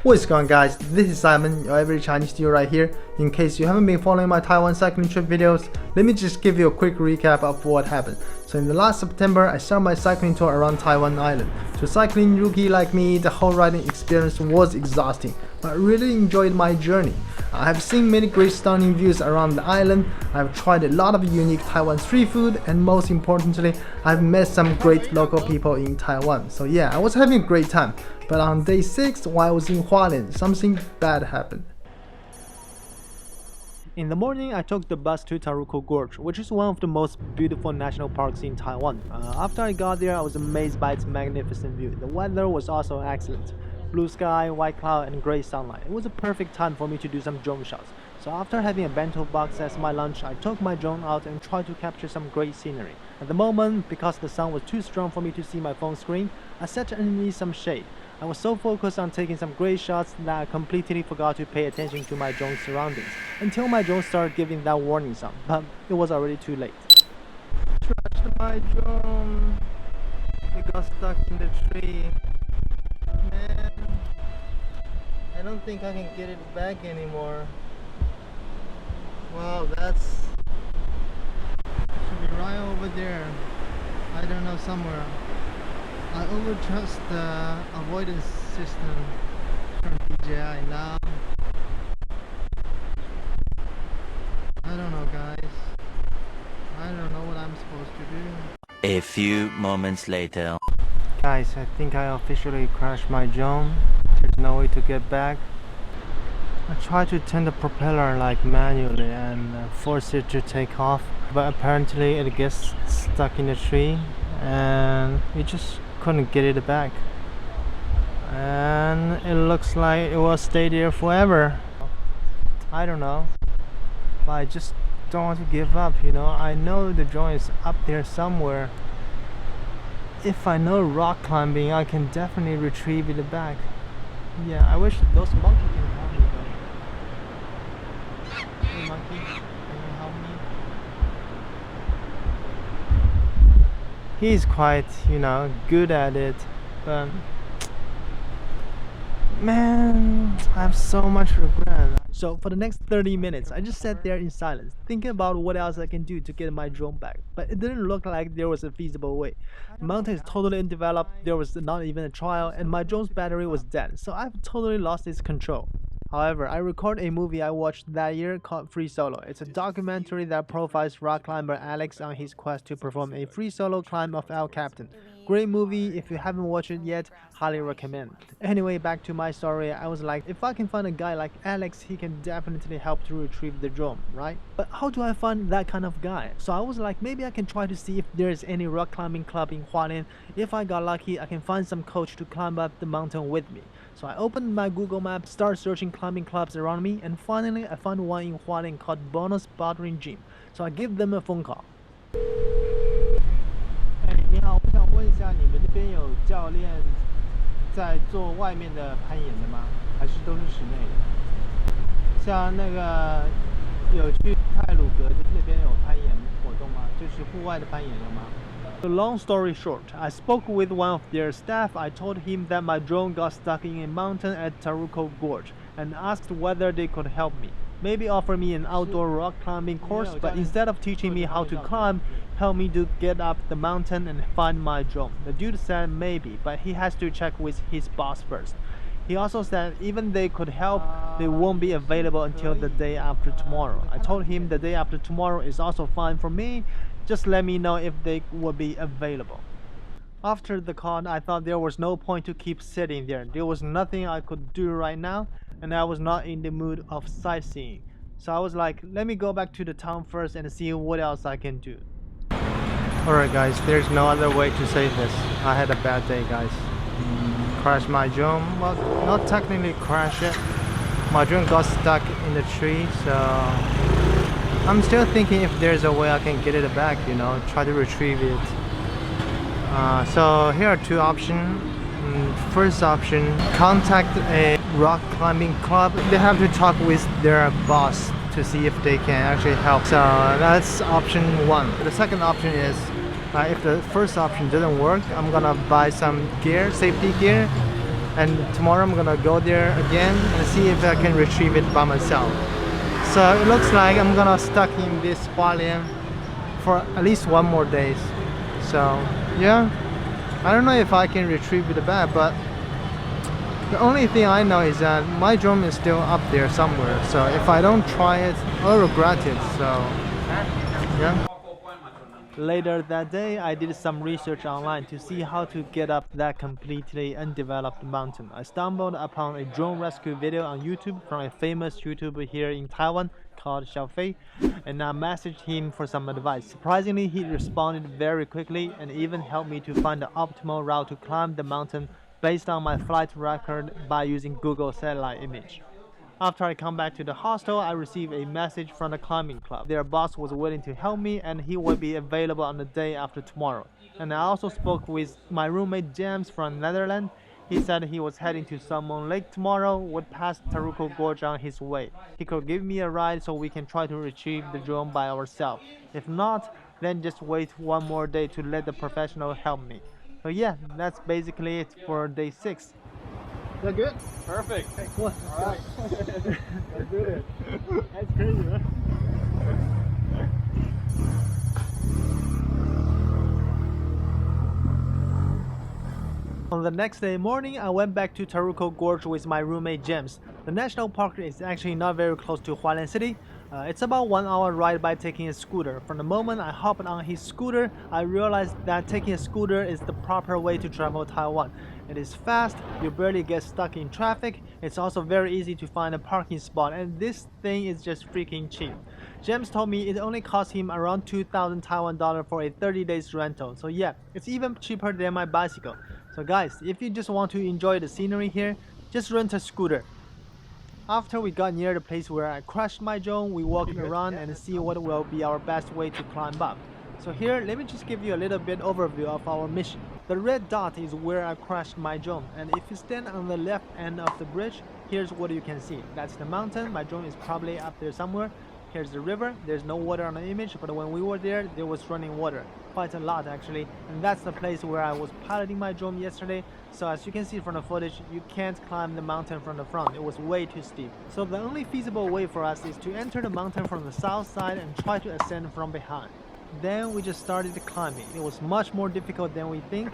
What's going on, guys? This is Simon, your every Chinese dude right here. In case you haven't been following my Taiwan cycling trip videos, let me just give you a quick recap of what happened. So in the last September, I started my cycling tour around Taiwan Island. To a cycling rookie like me, the whole riding experience was exhausting, but I really enjoyed my journey. I have seen many great stunning views around the island, I have tried a lot of unique Taiwan street food, and most importantly, I've met some great local people in Taiwan. So yeah, I was having a great time. But on day 6, while I was in Hualien, something bad happened. In the morning, I took the bus to Taroko Gorge, which is one of the most beautiful national parks in Taiwan. After I got there, I was amazed by its magnificent view. The weather was also excellent. Blue sky, white cloud, and great sunlight. It was a perfect time for me to do some drone shots. So after having a bento box as my lunch, I took my drone out and tried to capture some great scenery. At the moment, because the sun was too strong for me to see my phone screen, I sat underneath some shade. I was so focused on taking some great shots that I completely forgot to pay attention to my drone's surroundings until my drone started giving that warning sound, but it was already too late. Trashed my drone. It got stuck in the tree. Man, I don't think I can get it back anymore. Wow, that's should be right over there. I don't know, somewhere. I overtrust the avoidance system from DJI now. I don't know, guys. I don't know what I'm supposed to do. A few moments later. Guys, I think I officially crashed my drone. There's no way to get back. I tried to turn the propeller like manually and force it to take off, but apparently it gets stuck in the tree and it just couldn't get it back, and it looks like it will stay there forever. I don't know, but I just don't want to give up, you know. I know the drone is up there somewhere. If I know rock climbing, I can definitely retrieve it back. Yeah, I wish those monkeys can help me though. Hey monkey, can you help me? He's quite, you know, good at it, but man, I have so much regret. So for the next 30 minutes, I just sat there in silence, thinking about what else I can do to get my drone back. But it didn't look like there was a feasible way. The mountain is totally undeveloped, there was not even a trial, and my drone's battery was dead, so I've totally lost its control. However, I recorded a movie I watched that year called Free Solo. It's a documentary that profiles rock climber Alex on his quest to perform a free solo climb of El Capitan. Great movie. If you haven't watched it yet, highly recommend. Anyway, back to my story. I was like, if I can find a guy like Alex, he can definitely help to retrieve the drone, right? But how do I find that kind of guy? So I was like, maybe I can try to see if there's any rock climbing club in Hualien. If I got lucky, I can find some coach to climb up the mountain with me. So I opened my Google Map, started searching climbing clubs around me, and finally I found one in Hualien called Bonus Bouldering Gym. So I gave them a phone call. 你好，我想问一下，你们那边有教练在做外面的攀岩的吗？还是都是室内的？像那个有去太鲁阁那边有攀岩活动吗？就是户外的攀岩有吗？ So long story short, I spoke with one of their staff. I told him that my drone got stuck in a mountain at Taroko Gorge and asked whether they could help me. Maybe offer me an outdoor rock climbing course, but instead of teaching me how to climb, help me to get up the mountain and find my drone. The dude said maybe, but he has to check with his boss first. He also said even they could help, they won't be available until the day after tomorrow. I told him the day after tomorrow is also fine for me. Just let me know if they will be available. After the call, I thought there was no point to keep sitting there. There was nothing I could do right now, and I was not in the mood of sightseeing. So I was like, let me go back to the town first and see what else I can do. Alright guys, there's no other way to say this. I had a bad day, guys. Crashed my drone. Well, not technically crash it. My drone got stuck in the tree, so I'm still thinking if there's a way I can get it back, you know, try to retrieve it. So here are two options. First option, contact a rock climbing club. They have to talk with their boss to see if they can actually help. So that's option one. The second option is if the first option doesn't work, I'm gonna buy some gear, safety gear, and tomorrow I'm gonna go there again and see if I can retrieve it by myself. So it looks like I'm gonna stuck in this Hualien for at least 1 more day. So yeah, I don't know if I can retrieve it back, but the only thing I know is that my drone is still up there somewhere. So if I don't try it, I'll regret it. So yeah. Later that day, I did some research online to see how to get up that completely undeveloped mountain. I stumbled upon a drone rescue video on YouTube from a famous YouTuber here in Taiwan called Xiaofei, and I messaged him for some advice. Surprisingly, he responded very quickly and even helped me to find the optimal route to climb the mountain based on my flight record by using Google satellite image. After I come back to the hostel, I received a message from the climbing club. Their boss was willing to help me and he will be available on the day after tomorrow. And I also spoke with my roommate James from Netherlands. He said he was heading to Salmon Lake tomorrow, would pass Taroko Gorge on his way. He could give me a ride so we can try to retrieve the drone by ourselves. If not, then just wait 1 more day to let the professional help me. So yeah, that's basically it for day 6. Is that good? Perfect. Excellent. All right. Let's do it. That's crazy, huh? On the next day morning, I went back to Taroko Gorge with my roommate James. The national park is actually not very close to Hualien City. It's about 1 hour ride by taking a scooter. From the moment I hopped on his scooter, I realized that taking a scooter is the proper way to travel Taiwan. It is fast, you barely get stuck in traffic, it's also very easy to find a parking spot, and this thing is just freaking cheap. James told me it only cost him around 2,000 Taiwan dollar for a 30 days rental. So yeah, it's even cheaper than my bicycle. So guys, if you just want to enjoy the scenery here, just rent a scooter. After we got near the place where I crashed my drone, we walked around and see what will be our best way to climb up. So here, let me just give you a little bit overview of our mission. The red dot is where I crashed my drone, and if you stand on the left end of the bridge, here's what you can see. That's the mountain, my drone is probably up there somewhere. Here's the river, there's no water on the image, but when we were there was running water. Quite a lot actually, and that's the place where I was piloting my drone yesterday. So as you can see from the footage, you can't climb the mountain from the front, it was way too steep. So the only feasible way for us is to enter the mountain from the south side and try to ascend from behind. Then we just started climbing. It was much more difficult than we think.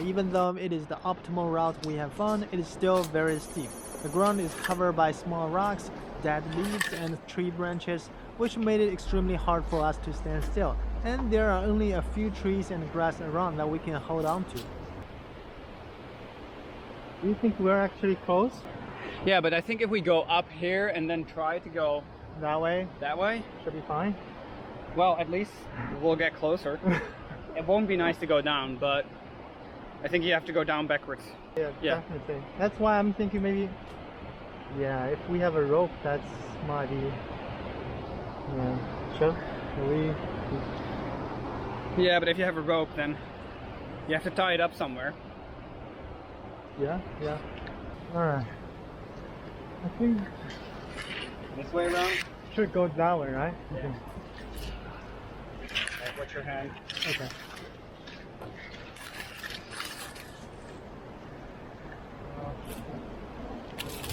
Even though it is the optimal route we have found, it is still very steep. The ground is covered by small rocks, dead leaves and tree branches, which made it extremely hard for us to stand still. And there are only a few trees and grass around that we can hold on to. Do you think we're actually close? Yeah, but I think if we go up here and then try to go That way? should be fine. Well, at least we'll get closer. It won't be nice to go down, but I think you have to go down backwards. Yeah, definitely. That's why I'm thinking maybe, yeah, if we have a rope, that's might be, yeah, sure. Yeah, but if you have a rope, then you have to tie it up somewhere. Yeah. Alright. I think This way around? should go that way, right? Yeah. Watch your hand. Okay.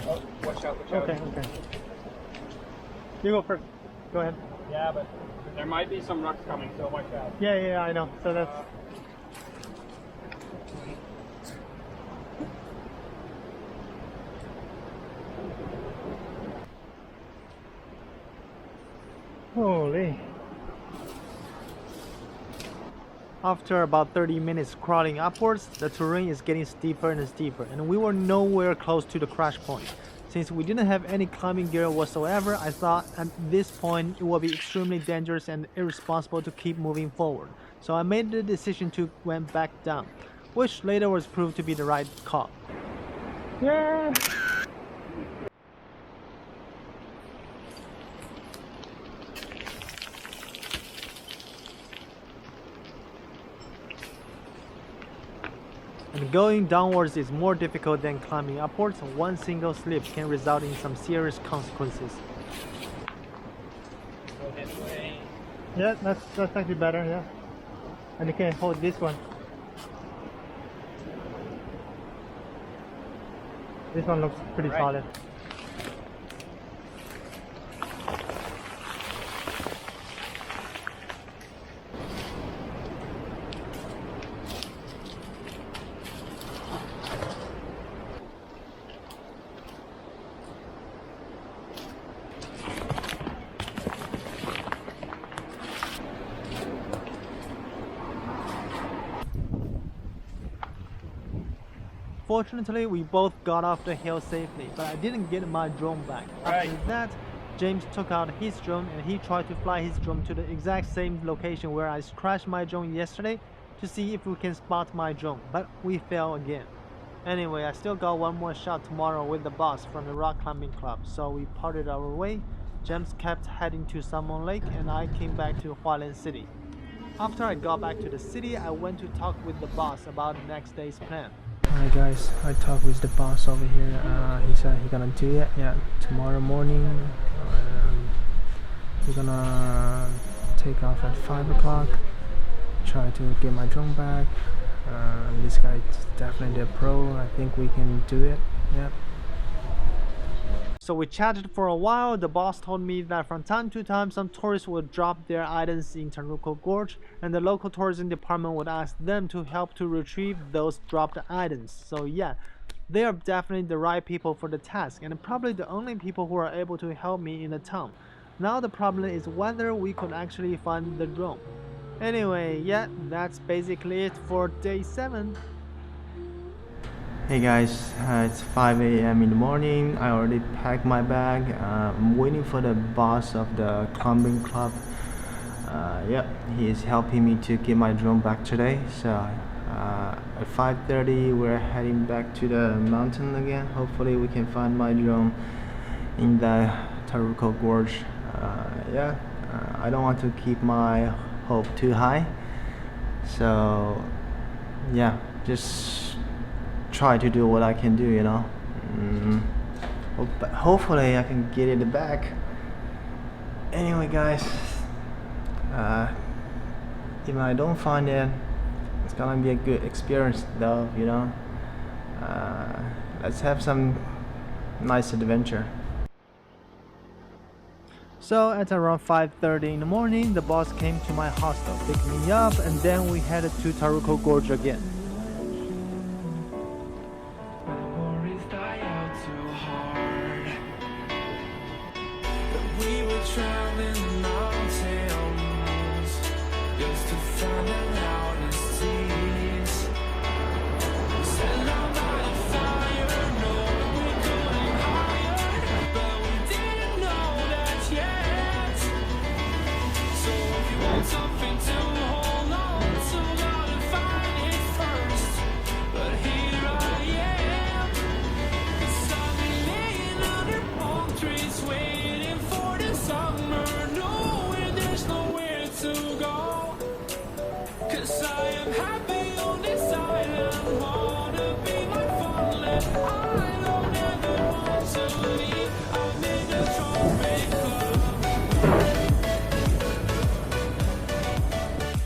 Oh, watch out. Okay. You go first. Go ahead. Yeah, but there might be some rocks coming, so watch out. Yeah, I know. So that's... Holy. After about 30 minutes crawling upwards, the terrain is getting steeper and steeper, and we were nowhere close to the crash point. Since we didn't have any climbing gear whatsoever, I thought at this point it would be extremely dangerous and irresponsible to keep moving forward. So I made the decision to went back down, which later was proved to be the right call. Yeah. And going downwards is more difficult than climbing upwards. One single slip can result in some serious consequences. Go this way. Yeah, that's actually better, yeah. And you can hold this one. This one looks pretty solid. Fortunately, we both got off the hill safely, but I didn't get my drone back. After that, James took out his drone and he tried to fly his drone to the exact same location where I crashed my drone yesterday to see if we can spot my drone, but we failed again. Anyway, I still got one more shot tomorrow with the boss from the rock climbing club, so we parted our way. James kept heading to Salmon Lake and I came back to Hualien City. After I got back to the city, I went to talk with the boss about the next day's plan. Alright guys, I talked with the boss over here. He said he's gonna do it, yeah, tomorrow morning. We're gonna take off at 5 o'clock, try to get my drone back. This guy is definitely a pro. I think we can do it, yeah. So we chatted for a while. The boss told me that from time to time some tourists would drop their items in Taroko Gorge and the local tourism department would ask them to help to retrieve those dropped items. So yeah, they are definitely the right people for the task and probably the only people who are able to help me in the town. Now the problem is whether we could actually find the drone. Anyway, yeah, that's basically it for day 7. Hey guys, it's 5 a.m. in the morning. I already packed my bag. I'm waiting for the boss of the climbing club. Yep, he is helping me to get my drone back today. So at 5:30 we're heading back to the mountain again. Hopefully we can find my drone in the Taroko Gorge. I don't want to keep my hope too high. So yeah, just try to do what I can do, you know. Hopefully I can get it back. Anyway guys, even I don't find it, it's gonna be a good experience though, you know. Let's have some nice adventure. So at around 5:30 in the morning, the boss came to my hostel, picked me up, and then we headed to Taroko Gorge again.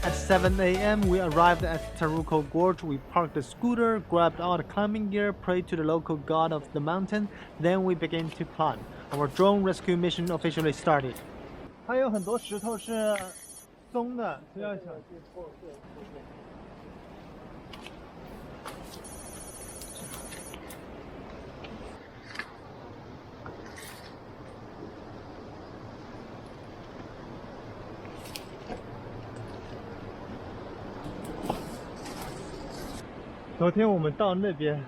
At 7 a.m. we arrived at Taroko Gorge. We parked the scooter, grabbed all the climbing gear, prayed to the local god of the mountain, then we began to climb. Our drone rescue mission officially started. 还有很多石头是松的，所以要小心。昨天我们到那边，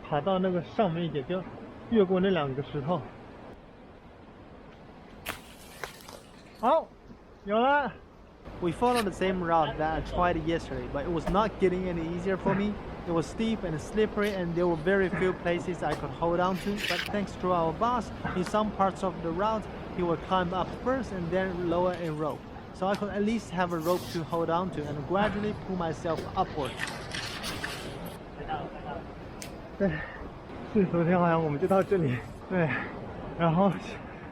爬到那个上面一点，就越过那2个石头。好，有了。We followed the same route that I tried yesterday, but it was not getting any easier for me. It was steep and slippery, and there were very few places I could hold on to. But thanks to our boss, in some parts of the route, he would climb up first and then lower a rope, so I could at least have a rope to hold on to and gradually pull myself upward. 对，是昨天好像我们就到这里，对，然后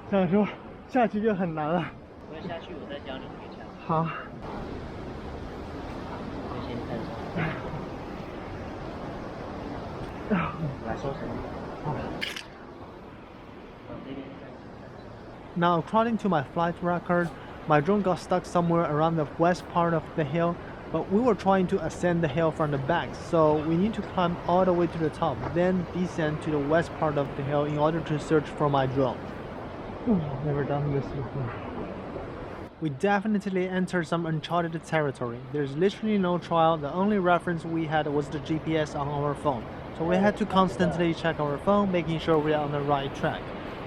想说下去就很难了。我下去，我再教你一下。好。Now, according to my flight record, my drone got stuck somewhere around the west part of the hill, but we were trying to ascend the hill from the back, so we need to climb all the way to the top, then descend to the west part of the hill in order to search for my drone. I've never done this before. We definitely entered some uncharted territory. There's literally no trail. The only reference we had was the GPS on our phone. So we had to constantly check our phone, making sure we are on the right track.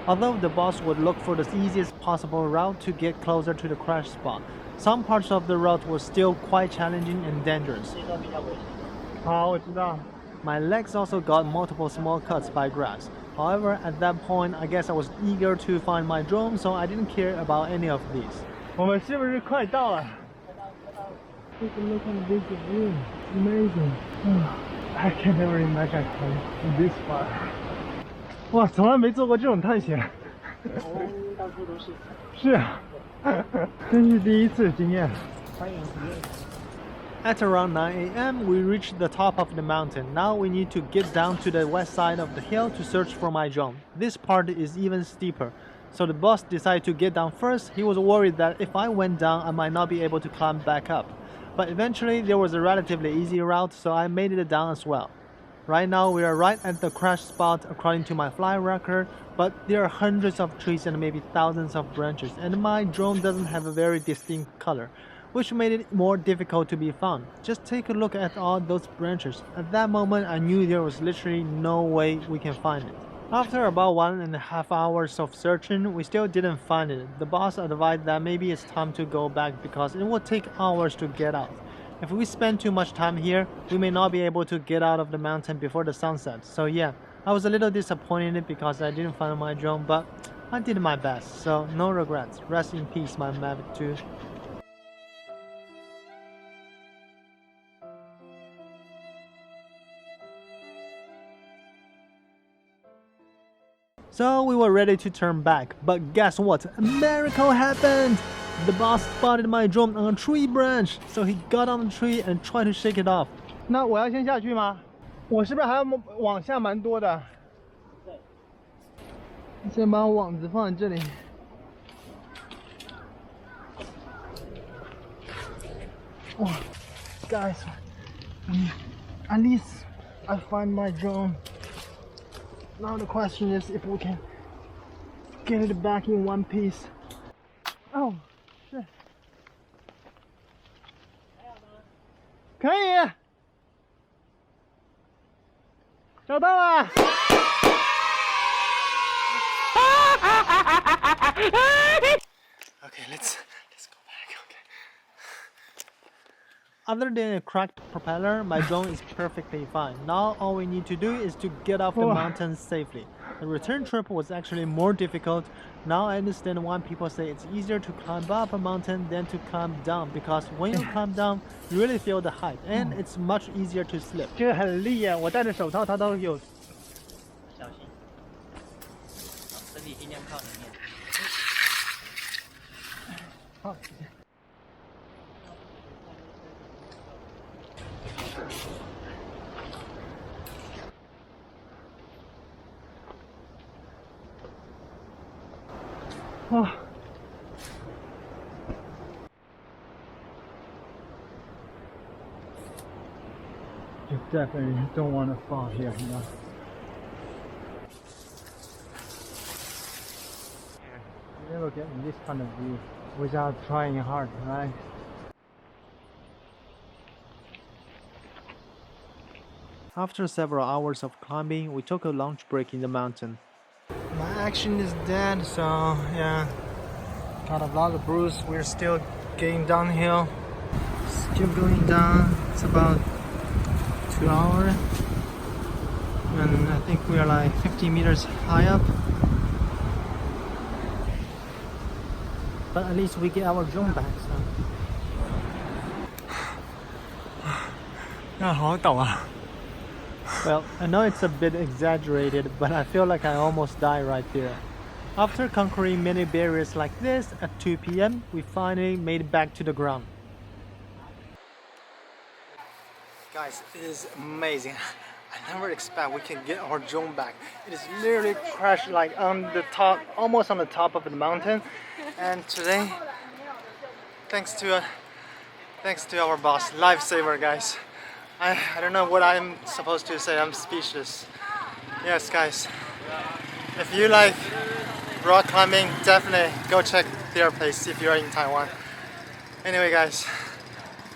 Although the boss would look for the easiest possible route to get closer to the crash spot, some parts of the route were still quite challenging and dangerous. My legs also got multiple small cuts by grass. However, at that point, I guess I was eager to find my drone, so I didn't care about any of these. 我们是不是快到了？ Take a look at this view. Amazing. I can never imagine coming this far. 哇，从来没做过这种探险。到处都是。是啊，真是第一次经验。欢迎体验。At around 9 a.m., we reached the top of the mountain. Now we need to get down to the west side of the hill to search for my drone. This part is even steeper. So the boss decided to get down first. He was worried that if I went down, I might not be able to climb back up. But eventually, there was a relatively easy route, so I made it down as well. Right now, we are right at the crash spot according to my flight record, but there are hundreds of trees and maybe thousands of branches, and my drone doesn't have a very distinct color, which made it more difficult to be found. Just take a look at all those branches. At that moment, I knew there was literally no way we can find it. After about 1.5 hours of searching, we still didn't find it. The boss advised that maybe it's time to go back because it would take hours to get out. If we spend too much time here, we may not be able to get out of the mountain before the sunset. So yeah, I was a little disappointed because I didn't find my drone, but I did my best, so no regrets. Rest in peace, my Mavic 2. So we were ready to turn back, but guess what? A miracle happened! The boss spotted my drone on a tree branch, so he got on the tree and tried to shake it off. 那我要先下去吗？我是不是还要往下蛮多的？对。先把网子放在这里。哇 ，guys, at least I find my drone. Now the question is if we can get it back in one piece. Oh, shit. 可以，找到了。Okay, let's go back. Okay. Other than a cracked propeller, my drone is perfectly fine. Now all we need to do is to get off the mountain safely. The return trip was actually more difficult. Now I understand why people say it's easier to climb up a mountain than to climb down, because when you climb down, you really feel the height, and it's much easier to slip. 这个很厉害，我戴着手套，它都有。小心，身体尽量靠里面。好。Oh. You definitely don't want to fall here, you know. You never get this kind of view without trying hard, right? After several hours of climbing, we took a lunch break in the mountain. My action is dead, so yeah, got a lot of bruise. We're still getting downhill, still going down. It's about 2 hours, and I think we are like 50 meters high up. But at least we get our drone back. So. Well, I know it's a bit exaggerated, but I feel like I almost died right there. After conquering many barriers like this, at 2 p.m., we finally made it back to the ground. Guys, it is amazing. I never expect we can get our drone back. It is literally crashed like on the top, almost on the top of the mountain. And today, thanks to our boss, lifesaver, guys. I don't know what I'm supposed to say. I'm speechless. Yes, guys. If you like rock climbing, definitely go check their place if you're in Taiwan. Anyway, guys,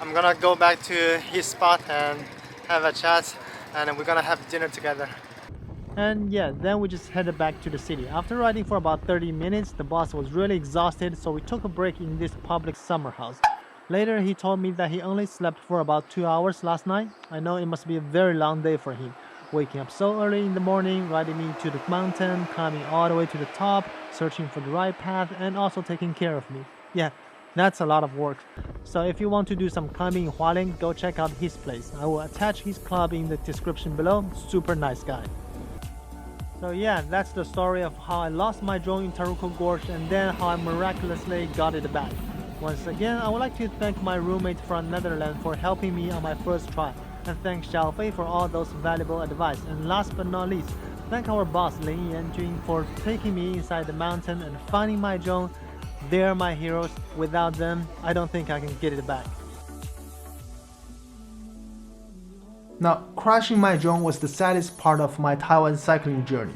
I'm gonna go back to his spot and have a chat, and we're gonna have dinner together. And yeah, then we just headed back to the city. After riding for about 30 minutes, the boss was really exhausted, so we took a break in this public summer house. Later, he told me that he only slept for about 2 hours last night. I know it must be a very long day for him. Waking up so early in the morning, riding me to the mountain, climbing all the way to the top, searching for the right path, and also taking care of me. Yeah, that's a lot of work. So if you want to do some climbing in Hualien, go check out his place. I will attach his club in the description below. Super nice guy. So yeah, that's the story of how I lost my drone in Taroko Gorge and then how I miraculously got it back. Once again, I would like to thank my roommate from Netherlands for helping me on my first try. And thank Xiaofei for all those valuable advice. And last but not least, thank our boss Lin Yanjun for taking me inside the mountain and finding my drone. They're my heroes. Without them, I don't think I can get it back. Now, crashing my drone was the saddest part of my Taiwan cycling journey.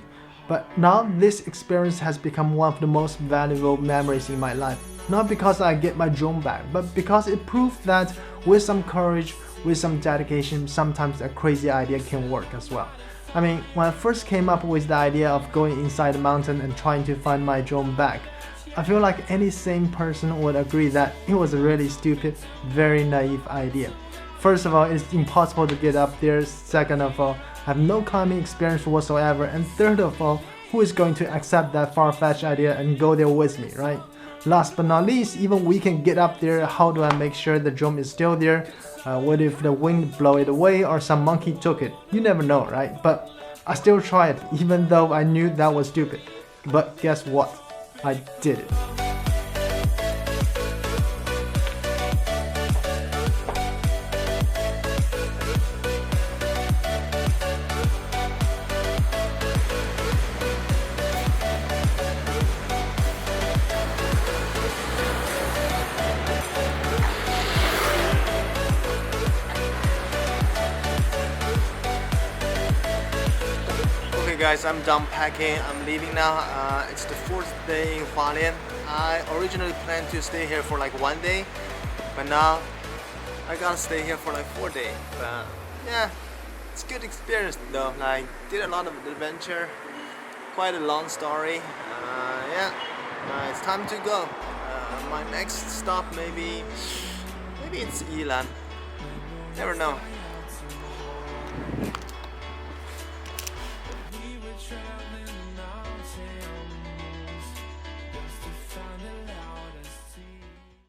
But now this experience has become one of the most valuable memories in my life. Not because I get my drone back, but because it proved that with some courage, with some dedication, sometimes a crazy idea can work as well. I mean, when I first came up with the idea of going inside the mountain and trying to find my drone back, I feel like any sane person would agree that it was a really stupid, very naive idea. First of all, it's impossible to get up there. Second of all, I have no climbing experience whatsoever. And third of all, who is going to accept that far-fetched idea and go there with me, right? Last but not least, even we can get up there, how do I make sure the drone is still there? What if the wind blow it away or some monkey took it? You never know, right? But I still tried, even though I knew that was stupid. But guess what? I did it. Guys, I'm done packing. I'm leaving now. It's the 4th day in Hualien. I originally planned to stay here for like 1 day, but now I gotta stay here for like 4 days. But yeah, it's a good experience though. Like, did a lot of adventure. Quite a long story. Yeah, it's time to go. My next stop maybe it's Yilan. Never know.